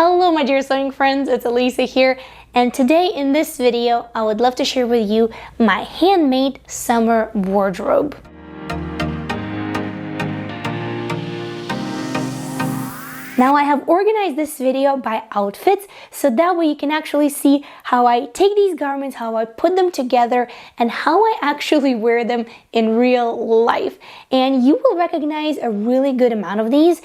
Hello my dear sewing friends, it's Elisa here, and today in this video I would love to share with you my handmade summer wardrobe. Now I have organized this video by outfits, so that way you can actually see how I take these garments, how I put them together, and how I actually wear them in real life. And you will recognize a really good amount of these.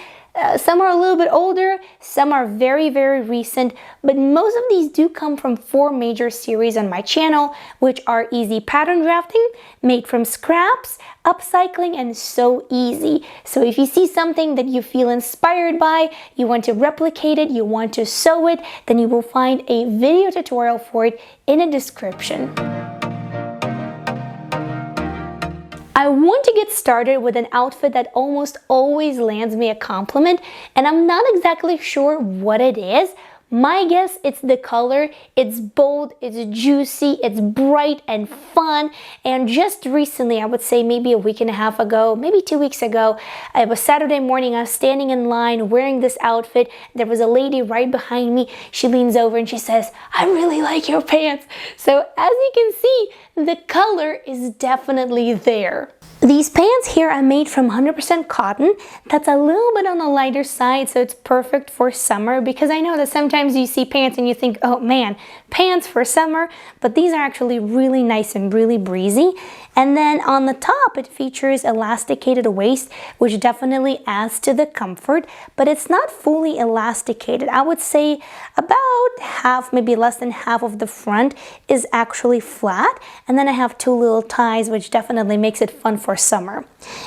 Some are a little bit older, some are very recent, but most of these do come from 4 major series on my channel, which are easy pattern drafting, made from scraps, upcycling, and so easy. So if you see something that you feel inspired by, you want to replicate it, you want to sew it, then you will find a video tutorial for it in the description. I want to get started with an outfit that almost always lands me a compliment, and I'm not exactly sure what it is. My guess, it's the color. It's bold, it's juicy, it's bright and fun. And just recently, I would say maybe a week and a half ago, maybe 2 weeks ago, it was Saturday morning, I was standing in line wearing this outfit. There was a lady right behind me. She leans over and she says, "I really like your pants." So as you can see, the color is definitely there. These pants here are made from 100% cotton. That's a little bit on the lighter side, so it's perfect for summer, because I know that sometimes you see pants and you think, oh man, pants for summer, but these are actually really nice and really breezy. And then on the top, it features elasticated waist, which definitely adds to the comfort, but it's not fully elasticated. I would say about half, maybe less than half of the front is actually flat. And then I have 2 little ties, which definitely makes it fun for summer.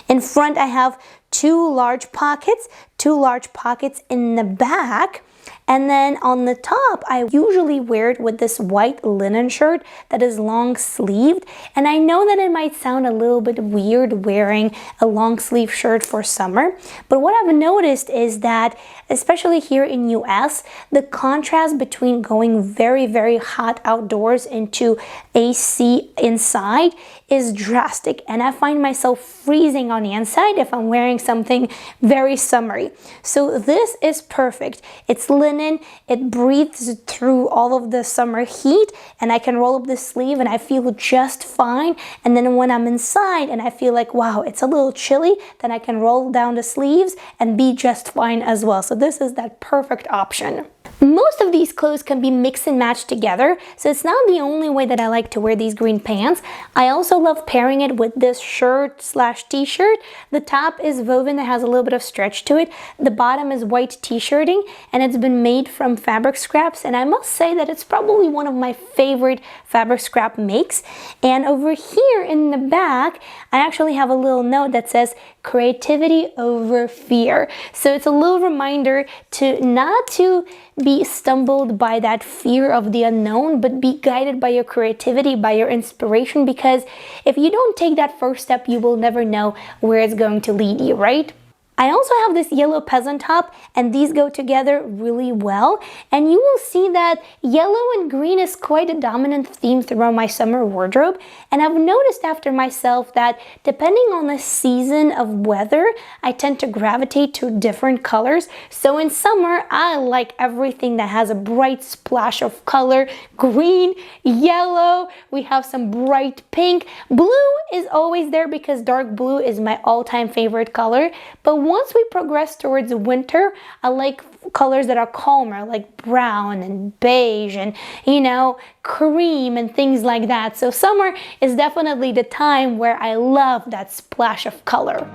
In front, I have 2 large pockets in the back. And then on the top, I usually wear it with this white linen shirt that is long sleeved. And I know that it might sound a little bit weird wearing a long sleeve shirt for summer, but what I've noticed is that, especially here in US, the contrast between going very hot outdoors into AC inside is drastic, and I find myself freezing on the inside if I'm wearing something very summery. So this is perfect. It's linen, it breathes through all of the summer heat, and I can roll up the sleeve and I feel just fine. And then when I'm inside and I feel like, wow, it's a little chilly, then I can roll down the sleeves and be just fine as well. So this is that perfect option. Most of these clothes can be mixed and matched together, so it's not the only way that I like to wear these green pants. I also love pairing it with this shirt slash t-shirt. The top is woven, that has a little bit of stretch to it. The bottom is white t-shirting, and it's been made from fabric scraps, and I must say that it's probably one of my favorite fabric scrap makes. And over here in the back, I actually have a little note that says creativity over fear. So it's a little reminder to not to be stumbled by that fear of the unknown, but be guided by your creativity, by your inspiration, because if you don't take that first step, you will never know where it's going to lead you, right? I also have this yellow peasant top, and these go together really well. And you will see that yellow and green is quite a dominant theme throughout my summer wardrobe. And I've noticed after myself that depending on the season of weather, I tend to gravitate to different colors. So in summer, I like everything that has a bright splash of color. Green, yellow, we have some bright pink. Blue is always there because dark blue is my all-time favorite color. But once we progress towards winter, I like colors that are calmer, like brown and beige and, you know, cream and things like that. So summer is definitely the time where I love that splash of color.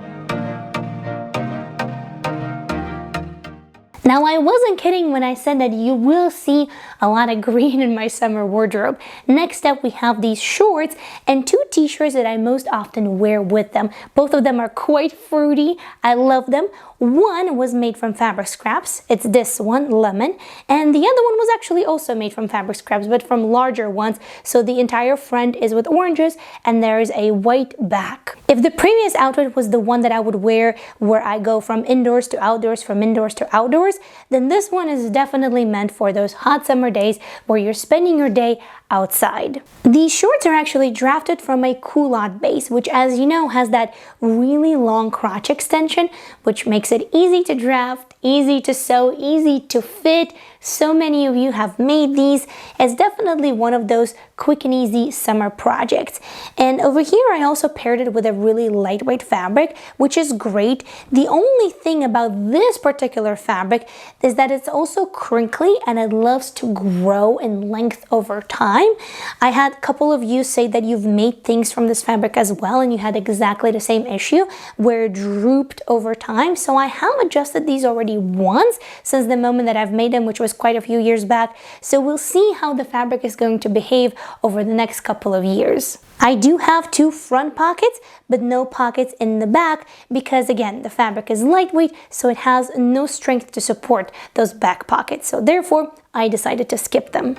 Now, I wasn't kidding when I said that you will see a lot of green in my summer wardrobe. Next up, we have these shorts and 2 t-shirts that I most often wear with them. Both of them are quite fruity. I love them. One was made from fabric scraps. It's this one, lemon. And the other one was actually also made from fabric scraps, but from larger ones. So the entire front is with oranges and there is a white back. If the previous outfit was the one that I would wear where I go from indoors to outdoors, from indoors to outdoors, then this one is definitely meant for those hot summer days where you're spending your day outside. These shorts are actually drafted from a culotte base, which, as you know, has that really long crotch extension, which makes it easy to draft, easy to sew, easy to fit. So many of you have made these. It's definitely one of those quick and easy summer projects. And over here I also paired it with a really lightweight fabric, which is great. The only thing about this particular fabric is that it's also crinkly and it loves to grow in length over time. I had a couple of you say that you've made things from this fabric as well and you had exactly the same issue where it drooped over time. So I have adjusted these already once since the moment that I've made them, which was quite a few years back. So we'll see how the fabric is going to behave over the next couple of years. I do have 2 front pockets, but no pockets in the back because again, the fabric is lightweight, so it has no strength to support those back pockets. So therefore, I decided to skip them.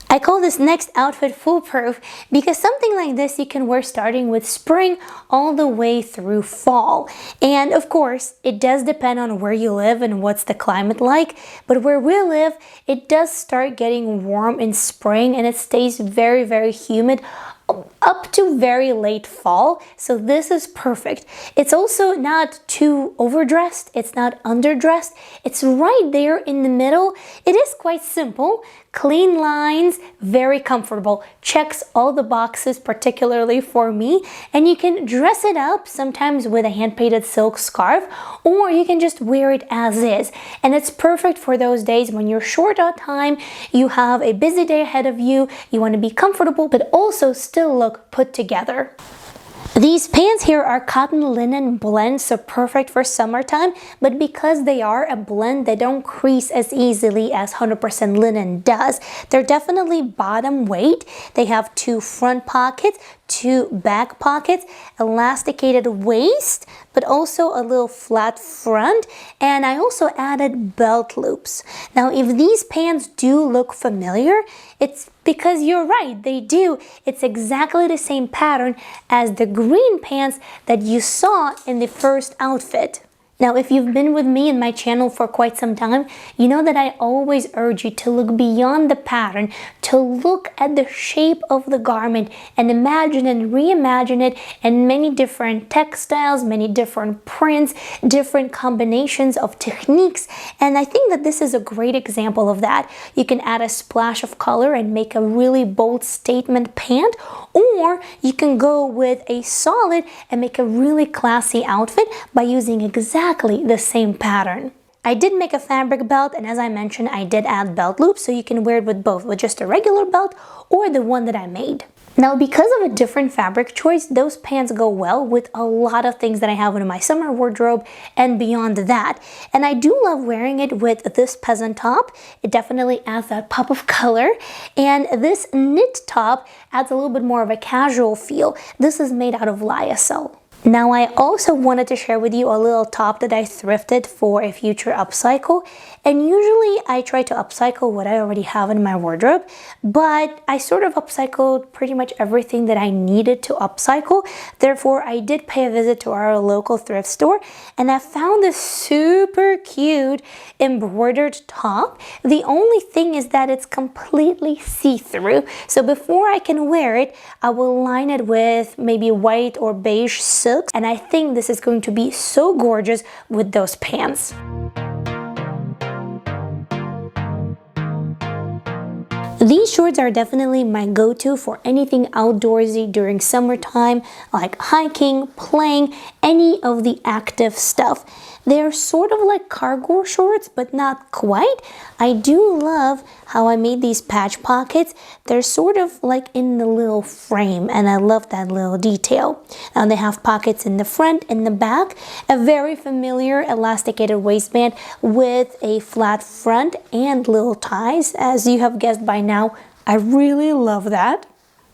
I call this next outfit foolproof because something like this you can wear starting with spring all the way through fall. And of course, it does depend on where you live and what's the climate like, but where we live, it does start getting warm in spring and it stays very, very humid up to very late fall, so this is perfect. It's also not too overdressed, it's not underdressed, it's right there in the middle. It is quite simple, clean lines, very comfortable, checks all the boxes, particularly for me, and you can dress it up sometimes with a hand-painted silk scarf, or you can just wear it as is. And it's perfect for those days when you're short on time, you have a busy day ahead of you, you want to be comfortable, but also still look put together. These pants here are cotton linen blend, so perfect for summertime, but because they are a blend, they don't crease as easily as 100% linen does. They're definitely bottom weight. They have 2 front pockets, 2 back pockets, elasticated waist, but also a little flat front, and I also added belt loops. Now, if these pants do look familiar, it's because you're right, they do. It's exactly the same pattern as the green pants that you saw in the first outfit. Now, if you've been with me in my channel for quite some time, you know that I always urge you to look beyond the pattern, to look at the shape of the garment and imagine and reimagine it in many different textiles, many different prints, different combinations of techniques. And I think that this is a great example of that. You can add a splash of color and make a really bold statement pant, or you can go with a solid and make a really classy outfit by using exactly the same pattern. I did make a fabric belt, and as I mentioned, I did add belt loops, so you can wear it with both, with just a regular belt or the one that I made. Now, because of a different fabric choice, those pants go well with a lot of things that I have in my summer wardrobe and beyond that. And I do love wearing it with this peasant top. It definitely adds that pop of color. And this knit top adds a little bit more of a casual feel. This is made out of lyocell. Now, I also wanted to share with you a little top that I thrifted for a future upcycle. And usually I try to upcycle what I already have in my wardrobe, but I sort of upcycled pretty much everything that I needed to upcycle. Therefore, I did pay a visit to our local thrift store and I found this super cute embroidered top. The only thing is that it's completely see-through. So before I can wear it, I will line it with maybe white or beige silk. And I think this is going to be so gorgeous with those pants. These shorts are definitely my go-to for anything outdoorsy during summertime, like hiking, playing, any of the active stuff. They're sort of like cargo shorts, but not quite. I do love how I made these patch pockets. They're sort of like in the little frame, and I love that little detail. Now they have pockets in the front and the back, a very familiar elasticated waistband with a flat front and little ties. As you have guessed by now, I really love that.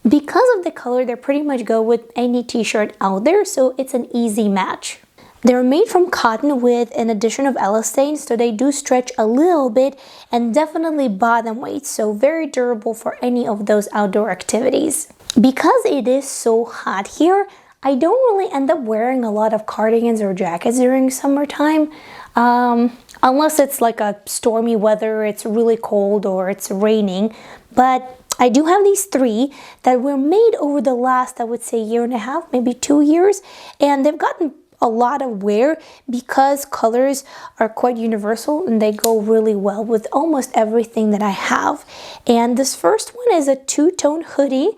Because of the color, they pretty much go with any t-shirt out there, so it's an easy match. They're made from cotton with an addition of elastane, so they do stretch a little bit and definitely bottom weight, so very durable for any of those outdoor activities. Because it is so hot here, I don't really end up wearing a lot of cardigans or jackets during summertime, unless it's like a stormy weather, it's really cold or it's raining. But I do have these 3 that were made over the last, I would say, year and a half, maybe 2 years, and they've gotten a lot of wear because colors are quite universal and they go really well with almost everything that I have. And this first one is a 2-tone hoodie.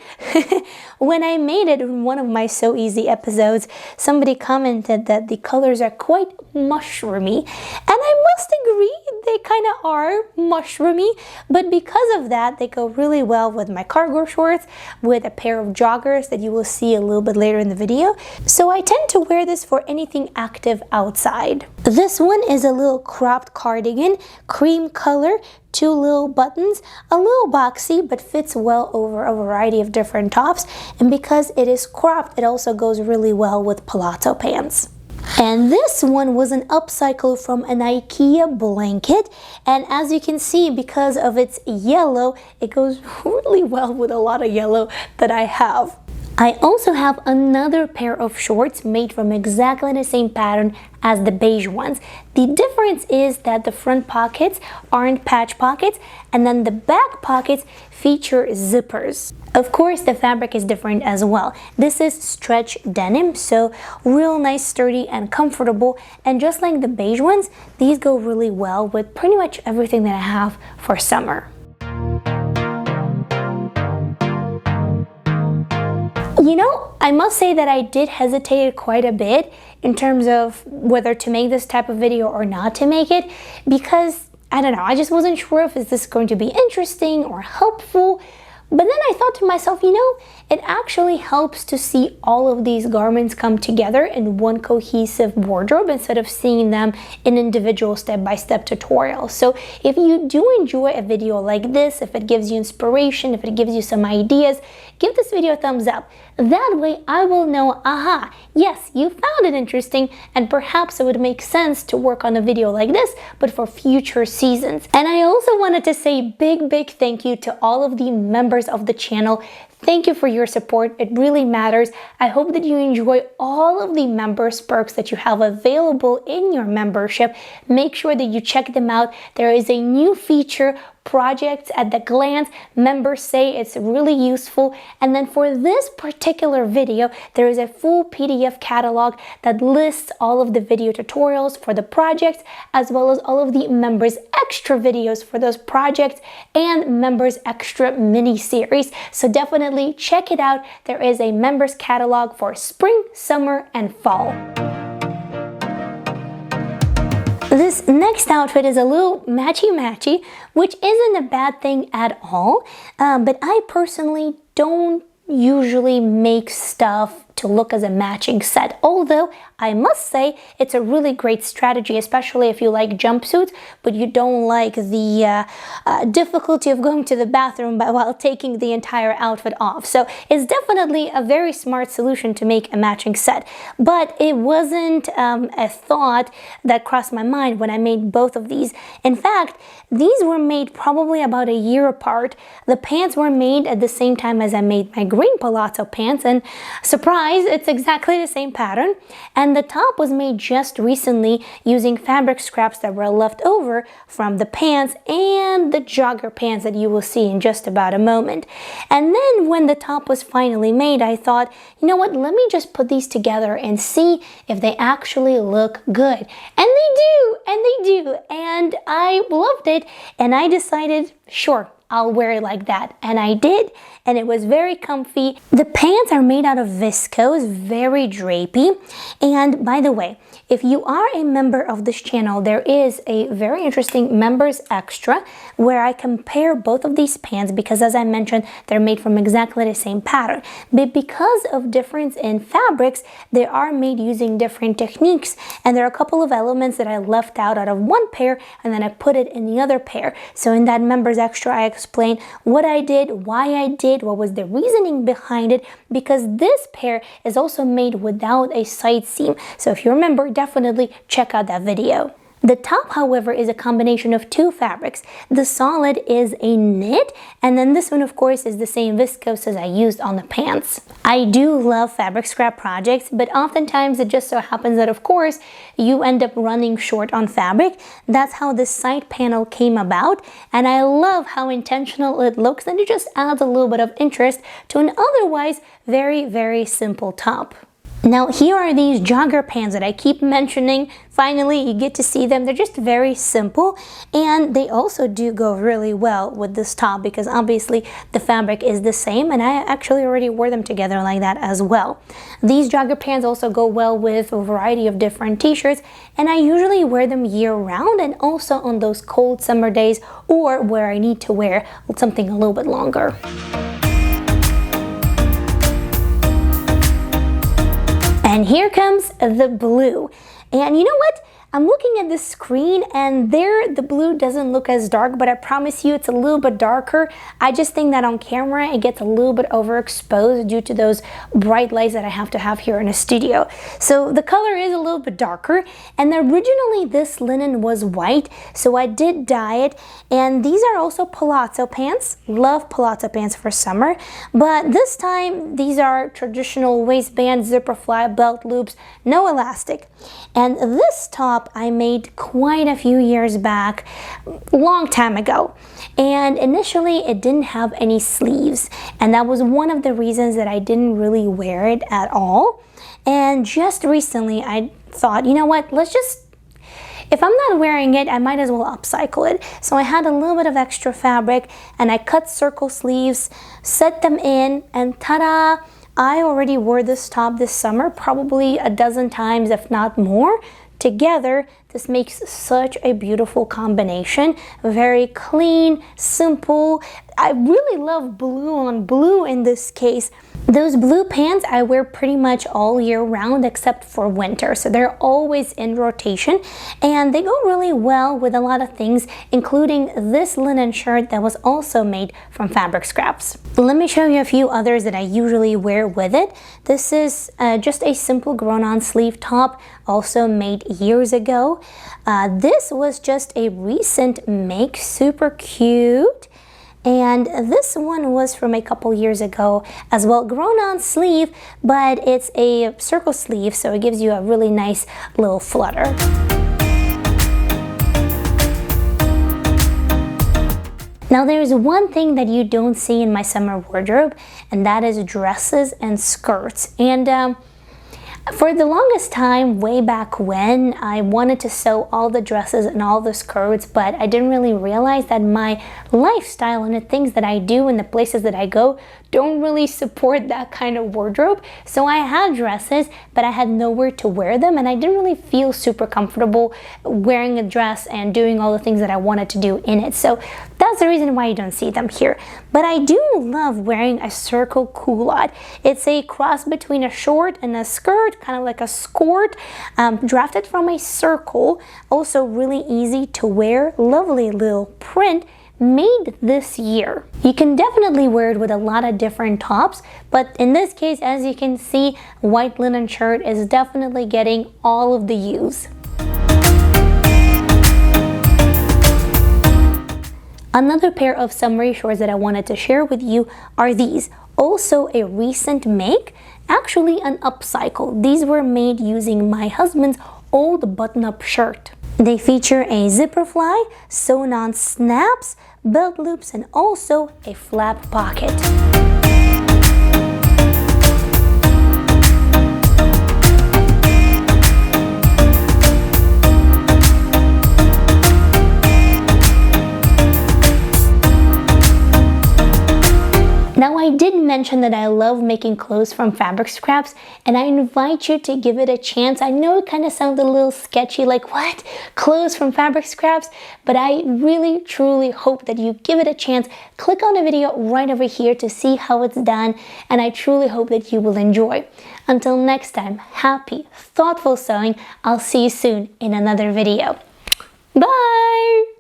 When I made it in one of my So Easy episodes, somebody commented that the colors are quite mushroomy, and I must agree, they kind of are mushroomy, but because of that, they go really well with my cargo shorts, with a pair of joggers that you will see a little bit later in the video. So I tend to wear this for anything active outside. This one is a little cropped cardigan, cream color, 2 little buttons, a little boxy, but fits well over a variety of different tops. And because it is cropped, it also goes really well with palazzo pants. And this one was an upcycle from an IKEA blanket, and as you can see, because of its yellow, it goes really well with a lot of yellow that I have. I also have another pair of shorts made from exactly the same pattern as the beige ones. The difference is that the front pockets aren't patch pockets, and then the back pockets feature zippers. Of course, the fabric is different as well. This is stretch denim, so real nice, sturdy, and comfortable. And just like the beige ones, these go really well with pretty much everything that I have for summer. You know, I must say that I did hesitate quite a bit in terms of whether to make this type of video or not to make it, because I don't know, I just wasn't sure if this is going to be interesting or helpful. But then I thought to myself, you know, it actually helps to see all of these garments come together in one cohesive wardrobe instead of seeing them in individual step-by-step tutorials. So if you do enjoy a video like this, if it gives you inspiration, if it gives you some ideas, give this video a thumbs up. That way I will know, aha, yes, you found it interesting, and perhaps it would make sense to work on a video like this, but for future seasons. And I also wanted to say big thank you to all of the members of the channel. Thank you for your support. It really matters. I hope that you enjoy all of the members perks that you have available in your membership. Make sure that you check them out. There is a new feature, projects at the glance. Members say it's really useful. And then for this particular video, there is a full PDF catalog that lists all of the video tutorials for the projects, as well as all of the members extra videos for those projects and members extra mini series. So definitely check it out. There is a members catalog for spring, summer, and fall. This next outfit is a little matchy, which isn't a bad thing at all, but I personally don't usually make stuff to look as a matching set, although I must say it's a really great strategy, especially if you like jumpsuits but you don't like the difficulty of going to the bathroom while taking the entire outfit off. So it's definitely a very smart solution to make a matching set, but it wasn't a thought that crossed my mind when I made both of these. In fact, these were made probably about a year apart. The pants were made at the same time as I made my green palazzo pants, and surprise, it's exactly the same pattern. And the top was made just recently using fabric scraps that were left over from the pants and the jogger pants that you will see in just about a moment. And then when the top was finally made, I thought, you know what, let me just put these together and see if they actually look good. And they do, and I loved it, and I decided, sure, I'll wear it like that. And I did, and it was very comfy. The pants are made out of viscose, very drapey. And by the way, if you are a member of this channel, there is a very interesting members extra where I compare both of these pants because, as I mentioned, they're made from exactly the same pattern. But because of difference in fabrics, they are made using different techniques. And there are a couple of elements that I left out of one pair and then I put it in the other pair. So in that members extra, I explain what I did, why I did, what was the reasoning behind it, because this pair is also made without a side seam. So if you remember, definitely check out that video. The top, however, is a combination of two fabrics. The solid is a knit, and then this one, of course, is the same viscose as I used on the pants. I do love fabric scrap projects, but oftentimes it just so happens that, of course, you end up running short on fabric. That's how this side panel came about, and I love how intentional it looks, and it just adds a little bit of interest to an otherwise very, very simple top. Now here are these jogger pants that I keep mentioning. Finally, you get to see them. They're just very simple, and they also do go really well with this top because obviously the fabric is the same, and I actually already wore them together like that as well. These jogger pants also go well with a variety of different t-shirts, and I usually wear them year round and also on those cold summer days or where I need to wear something a little bit longer. And here comes the blue. And you know what? I'm looking at this screen and there the blue doesn't look as dark, but I promise you it's a little bit darker. I just think that on camera it gets a little bit overexposed due to those bright lights that I have to have here in a studio. So the color is a little bit darker, and originally this linen was white, so I did dye it. And these are also palazzo pants. Love palazzo pants for summer, but this time these are traditional waistband, zipper fly, belt loops, no elastic. And this top I made quite a few years back, long time ago, and initially it didn't have any sleeves, and that was one of the reasons that I didn't really wear it at all. And just recently I thought, you know what, if I'm not wearing it, I might as well upcycle it. So I had a little bit of extra fabric and I cut circle sleeves, set them in, and ta-da! I already wore this top this summer probably a dozen times, if not more. Together, this makes such a beautiful combination. Very clean, simple. I really love blue on blue in this case. Those blue pants I wear pretty much all year round except for winter, so they're always in rotation, and they go really well with a lot of things, including this linen shirt that was also made from fabric scraps. Let me show you a few others that I usually wear with it. This is just a simple grown-on sleeve top, also made years ago. This was just a recent make, super cute. And this one was from a couple years ago as well, grown on sleeve, but it's a circle sleeve, so it gives you a really nice little flutter. Now there's one thing that you don't see in my summer wardrobe, and that is dresses and skirts. And for the longest time, way back when, I wanted to sew all the dresses and all the skirts, but I didn't really realize that my lifestyle and the things that I do and the places that I go don't really support that kind of wardrobe. So I had dresses, but I had nowhere to wear them, and I didn't really feel super comfortable wearing a dress and doing all the things that I wanted to do in it. So that's the reason why you don't see them here. But I do love wearing a circle culotte. It's a cross between a short and a skirt, kind of like a skirt, drafted from a circle. Also really easy to wear, lovely little print, made this year. You can definitely wear it with a lot of different tops, but in this case, as you can see, white linen shirt is definitely getting all of the use. Another pair of summery shorts that I wanted to share with you are these. Also a recent make, actually an upcycle. These were made using my husband's old button-up shirt. They feature a zipper fly, sewn-on snaps, belt loops, and also a flap pocket. Now I did mention that I love making clothes from fabric scraps, and I invite you to give it a chance. I know it kind of sounded a little sketchy, like what? Clothes from fabric scraps? But I really truly hope that you give it a chance. Click on the video right over here to see how it's done, and I truly hope that you will enjoy. Until next time, happy, thoughtful sewing. I'll see you soon in another video.